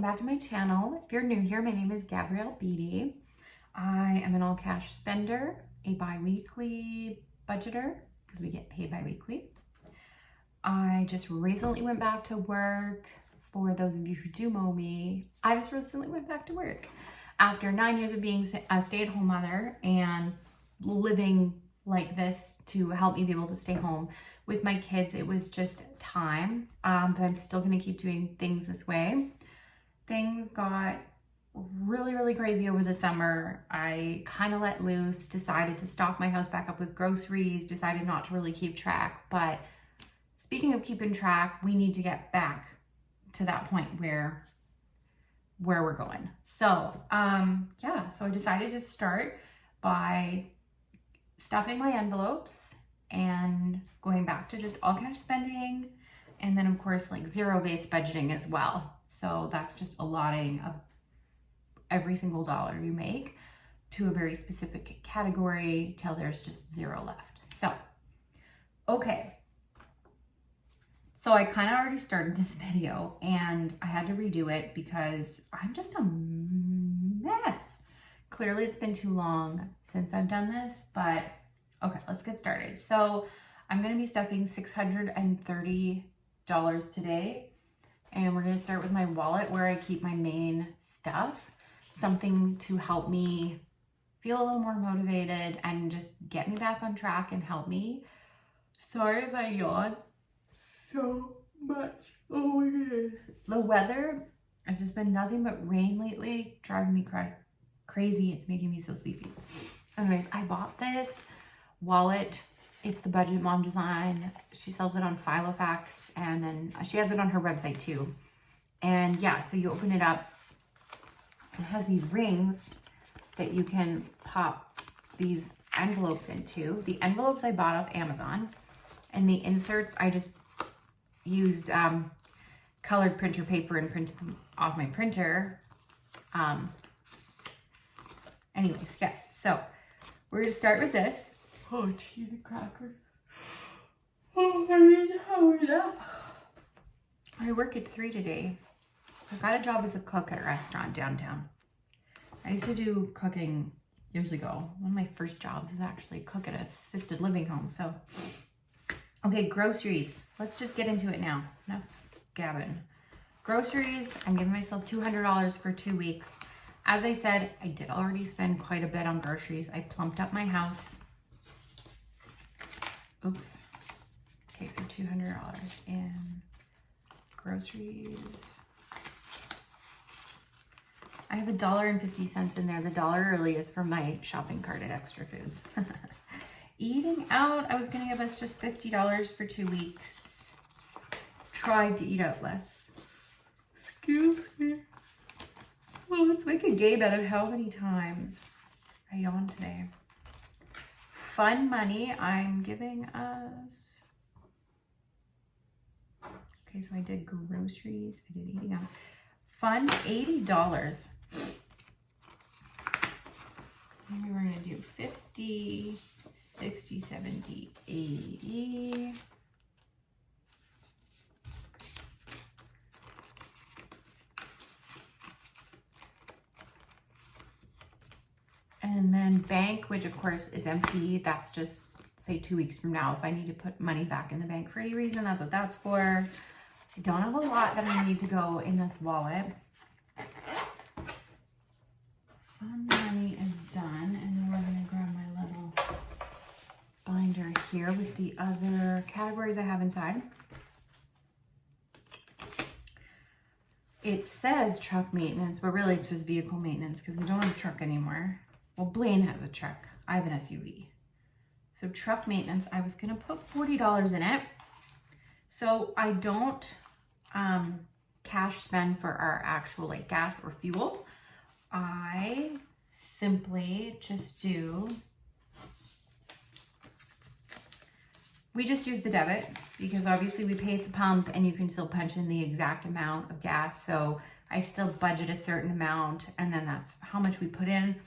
back to my channel. If you're new here, my name is Gabrielle Beatty. I am an all cash spender, a bi-weekly budgeter because we get paid bi-weekly. I just recently went back to work. For those of you who do know me, I just recently went back to work after 9 years of being a stay-at-home mother and living like this to help me be able to stay home with my kids. It was just time, but I'm still gonna keep doing things this way. Things got really crazy over the summer. I kind of let loose, decided to stock my house back up with groceries, decided not to really keep track. But speaking of keeping track, we need to get back to that point where we're going. So yeah, so I decided to start by stuffing my envelopes and going back to just all cash spending, and then of course like zero-based budgeting as well. So that's just allotting of every single dollar you make to a very specific category till there's just zero left. So okay, so I kind of already started this video and I had to redo it because I'm just a mess. Clearly it's been too long since I've done this, but okay, let's get started. So I'm gonna be stuffing $630 today, and we're gonna start with my wallet where I keep my main stuff, something to help me feel a little more motivated and just get me back on track and help me. Sorry if I yawn so much. Oh my goodness. The weather has just been nothing but rain lately, driving me crazy. It's making me so sleepy. Anyways, I bought this wallet. It's the Budget Mom design. She sells it on Filofax, and then she has it on her website too. And yeah, so you open it up. It has these rings that you can pop these envelopes into. The envelopes I bought off Amazon, and the inserts I just used colored printer paper and printed them off my printer. Anyways, yes, so we're gonna start with this. Oh, cheese and crackers. Oh, I need to hurry up. I work at 3 today. I got a job as a cook at a restaurant downtown. I used to do cooking years ago. One of my first jobs was actually cook at an assisted living home. So, okay, groceries. Let's just get into it now. Enough gabbing. Groceries, I'm giving myself $200 for 2 weeks. As I said, I did already spend quite a bit on groceries. I plumped up my house. Oops. Okay, so $200 in groceries. I have $1.50 in there. The dollar really is for my shopping cart at Extra Foods. Eating out, I was gonna give us just $50 for 2 weeks. Tried to eat out less. Excuse me. Well, let's make a game out of how many times I yawned today. Fun money, I'm giving us, okay, so I did groceries, I did eating out. Fun, $80. Maybe we're gonna do 50, 60, 70, 80. And then bank, which of course is empty. That's just, say 2 weeks from now. If I need to put money back in the bank for any reason, that's what that's for. I don't have a lot that I need to go in this wallet. Fun money is done. And then we're gonna grab my little binder here with the other categories I have inside. It says truck maintenance, but really it's just vehicle maintenance because we don't have a truck anymore. Well, Blaine has a truck. I have an SUV. So truck maintenance, I was gonna put $40 in it. So I don't cash spend for our actual like gas or fuel. I simply just do, we just use the debit because obviously we pay at the pump and you can still punch in the exact amount of gas. So I still budget a certain amount and then that's how much we put in.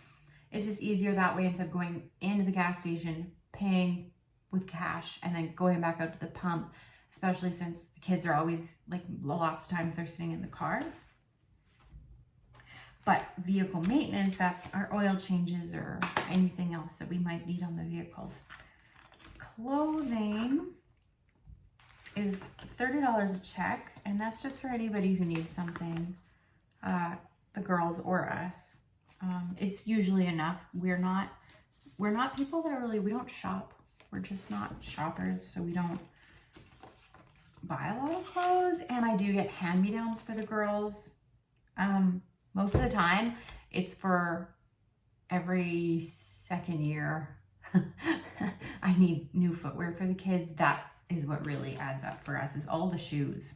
It's just easier that way instead of going into the gas station, paying with cash, and then going back out to the pump, especially since the kids are always, like, lots of times they're sitting in the car. vehicle maintenance, that's our oil changes or anything else that we might need on the vehicles. Clothing is $30 a check, and that's just for anybody who needs something, the girls or us. It's usually enough. We're not people that really, we don't shop. We're just not shoppers, so we don't buy a lot of clothes. And I do get hand-me-downs for the girls. Most of the time, it's for every second year. I need new footwear for the kids. That is what really adds up for us, is all the shoes.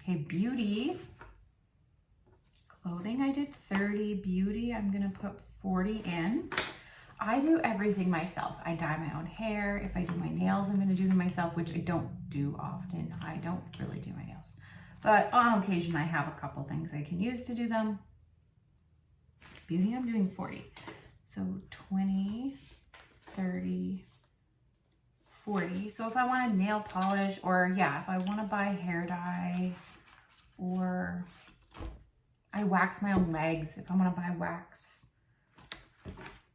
Okay, beauty. Clothing, I did 30. Beauty, I'm gonna put 40 in. I do everything myself. I dye my own hair. If I do my nails, I'm gonna do them myself, which I don't do often. I don't really do my nails. But on occasion, I have a couple things I can use to do them. Beauty, I'm doing 40. So 20, 30, 40. So if I want a nail polish, or yeah, if I want to buy hair dye, or I wax my own legs, if I want to buy wax,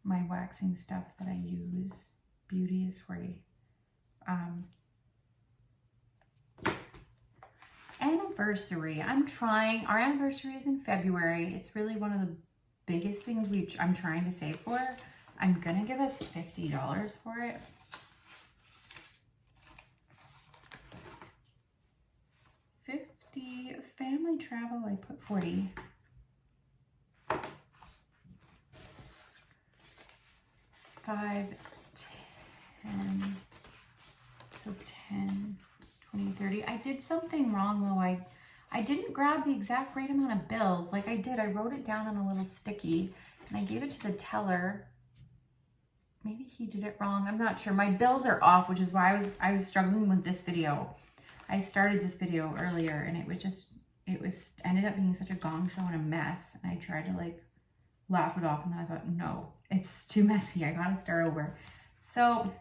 my waxing stuff that I use, beauty is 40. Anniversary, our anniversary is in February. It's really one of the biggest things I'm trying to save for. I'm gonna give us $50 for it. $50. Family travel, I put 40. $5, $10, so 10, 20, 30. I did something wrong though. I didn't grab the exact right amount of bills. Like I did, I wrote it down on a little sticky and I gave it to the teller. Maybe he did it wrong. I'm not sure. My bills are off, which is why I was struggling with this video. I started this video earlier and it ended up being such a gong show and a mess. And I tried to like laugh it off and then I thought, no, it's too messy. I gotta start over. So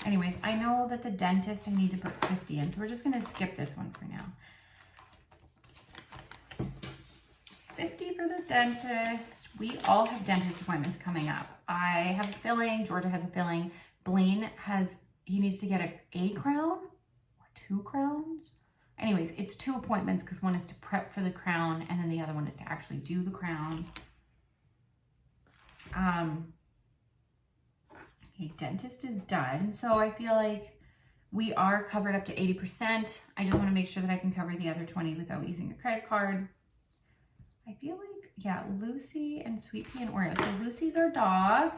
anyways, I know that the dentist, I need to put 50 in. So we're just gonna skip this one for now. 50 for the dentist. We all have dentist appointments coming up. I have a filling, Georgia has a filling. Blaine he needs to get a crown or 2 crowns. Anyways, it's 2 appointments because one is to prep for the crown and then the other one is to actually do the crown. Okay, dentist is done. So I feel like we are covered up to 80%. I just want to make sure that I can cover the other 20 without using a credit card. I feel like, yeah, Lucy and Sweet Pea and Oreo. So Lucy's our dog.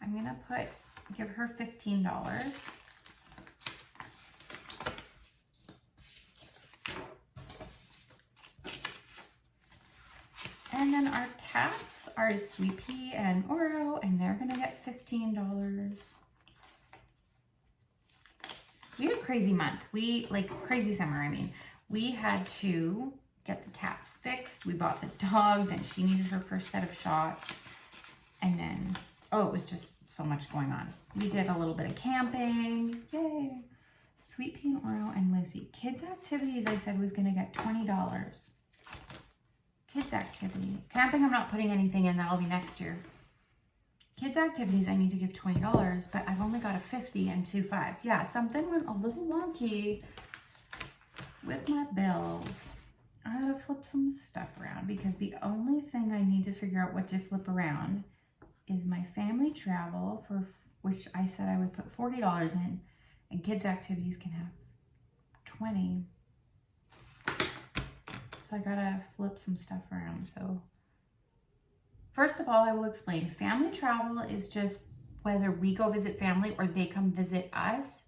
I'm going to give her $15. And then our cats are Sweet Pea and Oreo, and they're going to get $15. We had a crazy month. Crazy summer, I mean. We had to get the cats fixed. We bought the dog, then she needed her first set of shots. And then, it was just so much going on. We did a little bit of camping. Yay. Sweet Pea and Oreo and Lucy. Kids activities, I said, was going to get $20. Kids activity. Camping, I'm not putting anything in. That'll be next year. Kids activities, I need to give $20, but I've only got a 50 and 2 5s. Yeah, something went a little wonky with my bills. I gotta flip some stuff around because the only thing I need to figure out what to flip around is my family travel, for which I said I would put $40 in, and kids activities can have 20. So I gotta flip some stuff around. So first of all, I will explain. Family travel is just whether we go visit family or they come visit us.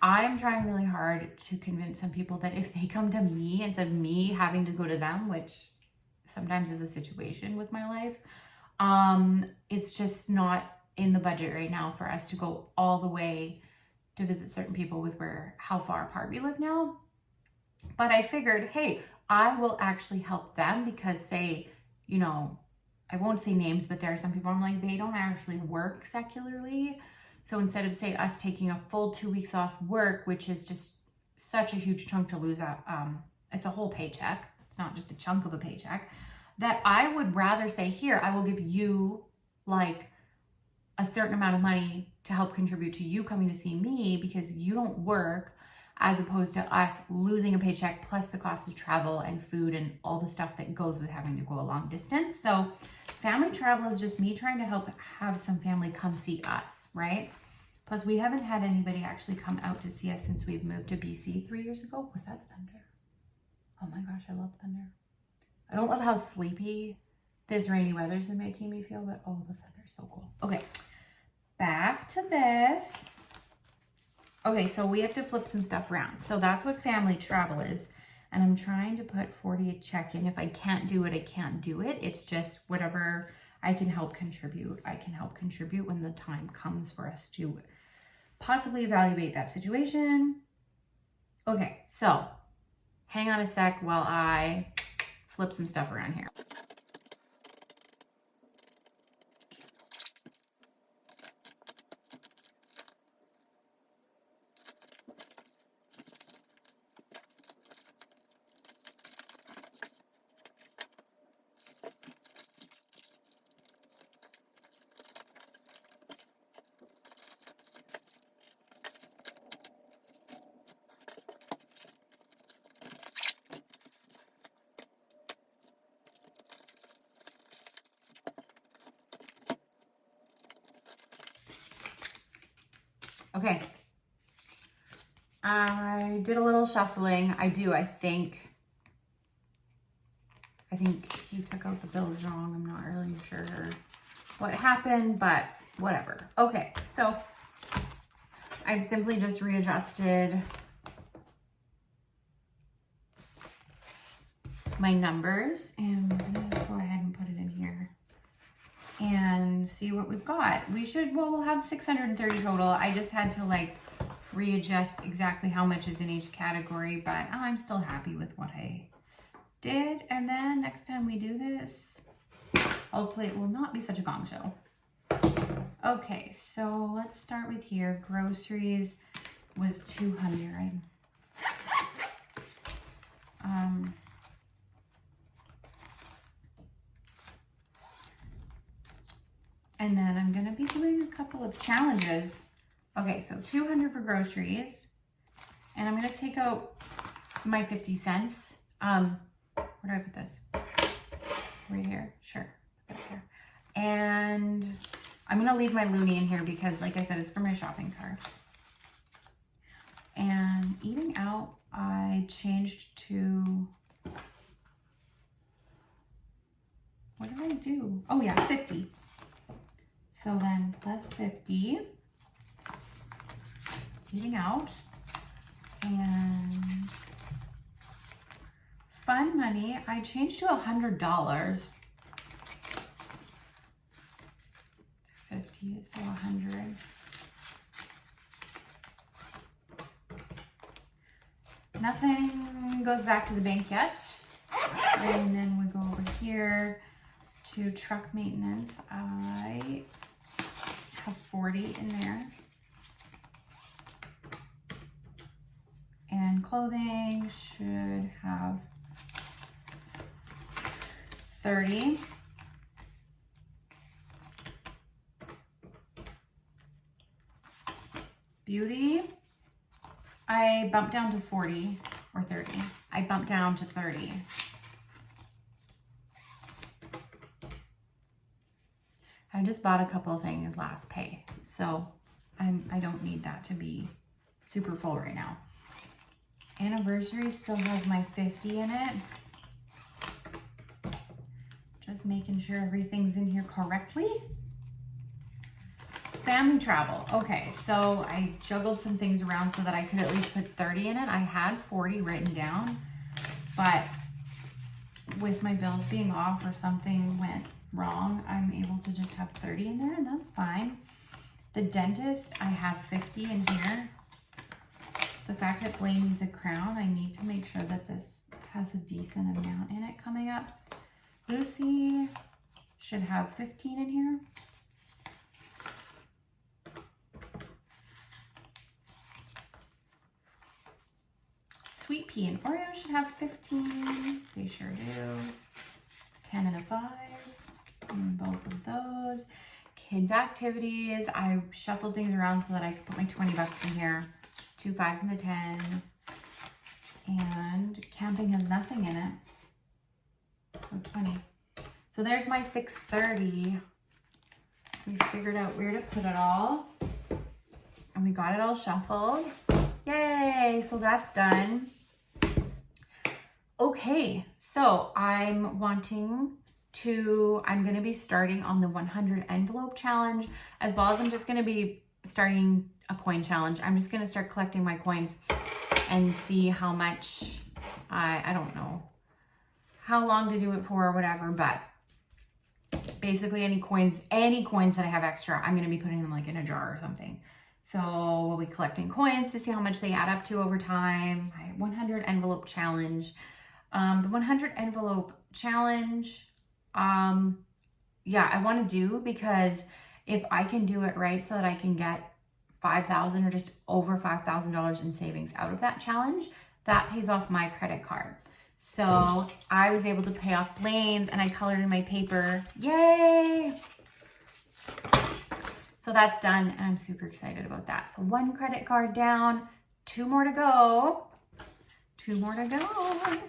I'm trying really hard to convince some people that if they come to me instead of me having to go to them, which sometimes is a situation with my life, it's just not in the budget right now for us to go all the way to visit certain people with how far apart we live now. But I figured, hey, I will actually help them because say, I won't say names, but there are some people I'm like, they don't actually work secularly. So instead of say us taking a full 2 weeks off work, which is just such a huge chunk to lose out, it's a whole paycheck. it's not just a chunk of a paycheck, that I would rather say, here, I will give you like a certain amount of money to help contribute to you coming to see me because you don't work, as opposed to us losing a paycheck plus the cost of travel and food and all the stuff that goes with having to go a long distance. So family travel is just me trying to help have some family come see us, right? Plus we haven't had anybody actually come out to see us since we've moved to BC 3 years ago. Was that thunder? Oh my gosh, I love thunder. I don't love how sleepy this rainy weather's been making me feel, but oh, the thunder is so cool. Okay, back to this. Okay, so we have to flip some stuff around. So that's what family travel is. And I'm trying to put 40 a check in. If I can't do it, I can't do it. It's just whatever I can help contribute. I can help contribute when the time comes for us to possibly evaluate that situation. Okay, so hang on a sec while I flip some stuff around here. Okay, I did a little shuffling. I think he took out the bills wrong. I'm not really sure what happened, but whatever. Okay, so I've simply just readjusted my numbers, and I'm gonna just go ahead and put it in here and see what we've got. We'll have 630 total. I just had to like readjust exactly how much is in each category, but I'm still happy with what I did. And then next time we do this, hopefully it will not be such a gong show. Okay, so let's start with here. Groceries was 200. And then I'm gonna be doing a couple of challenges. Okay, so 200 for groceries. And I'm gonna take out my 50 cents. Where do I put this? Right here, sure, put it there. And I'm gonna leave my loonie in here because like I said, it's for my shopping cart. And eating out, I changed to, what did I do? Oh yeah, 50. So then plus 50, eating out, and fun money, I changed to $100. 50, so 100. Nothing goes back to the bank yet. And then we go over here to truck maintenance. I have 40 in there. And clothing should have 30. Beauty, I bumped down to 40 or 30. I bumped down to 30. I just bought a couple of things last pay, so I don't need that to be super full right now. Anniversary still has my 50 in it. Just making sure everything's in here correctly. Family travel. Okay, so I juggled some things around so that I could at least put 30 in it. I had 40 written down, but with my bills being off or something went wrong, I'm able to just have 30 in there, and that's fine. The dentist, I have 50 in here. The fact that Blaine needs a crown, I need to make sure that this has a decent amount in it coming up. Lucy should have 15 in here. Sweet Pea and Oreo should have 15. They sure do. 10 and a 5. And both of those. Kids activities. I shuffled things around so that I could put my 20 bucks in here. 2 5s and a 10. And camping has nothing in it. So 20. So there's my 630. We figured out where to put it all. And we got it all shuffled. Yay! So that's done. Okay, so I'm going to be starting on the 100 envelope challenge, as well as I'm just going to be starting a coin challenge. I'm just going to start collecting my coins and see how much, I don't know how long to do it for or whatever, but basically any coins that I have extra, I'm going to be putting them like in a jar or something. So we'll be collecting coins to see how much they add up to over time. My 100 envelope challenge. The 100 envelope challenge, yeah, I want to do, because if I can do it right so that I can get $5,000 or just over $5,000 in savings out of that challenge, that pays off my credit card. So I was able to pay off Blaine's, and I colored in my paper. Yay! So that's done, and I'm super excited about that. So 1 credit card down, 2 more to go. 2 more to go.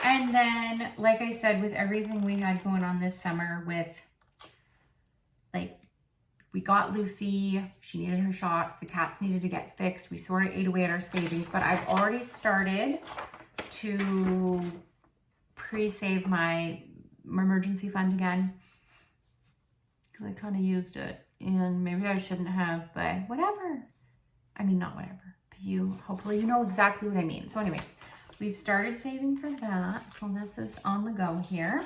And then, like I said, with everything we had going on this summer with, like, we got Lucy, she needed her shots, the cats needed to get fixed. We sort of ate away at our savings, but I've already started to pre-save my emergency fund again, because I kind of used it, and maybe I shouldn't have, but whatever. I mean, not whatever, but hopefully you know exactly what I mean. So anyways, we've started saving for that. So this is on the go here.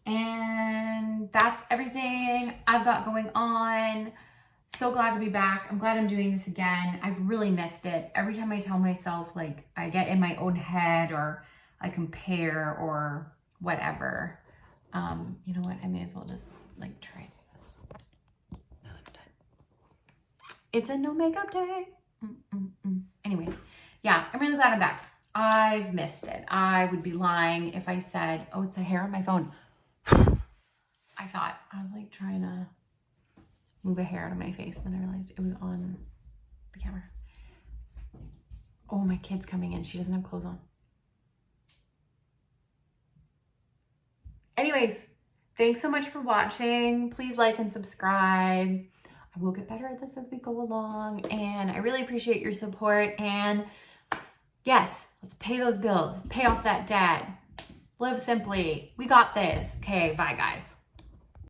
And that's everything I've got going on. So glad to be back. I'm glad I'm doing this again. I've really missed it. Every time I tell myself, like, I get in my own head or I compare or whatever. You know what? I may as well just like try this. Now I'm done. It's a no makeup day. Anyways, yeah, I'm really glad I'm back. I've missed it. I would be lying if I said, oh, it's a hair on my phone. I was like trying to move a hair out of my face, and then I realized it was on the camera. Oh, my kid's coming in. She doesn't have clothes on. Anyways, thanks so much for watching. Please like and subscribe. I will get better at this as we go along, and I really appreciate your support. And yes, let's pay those bills, pay off that debt, live simply. We got this. Okay, bye guys.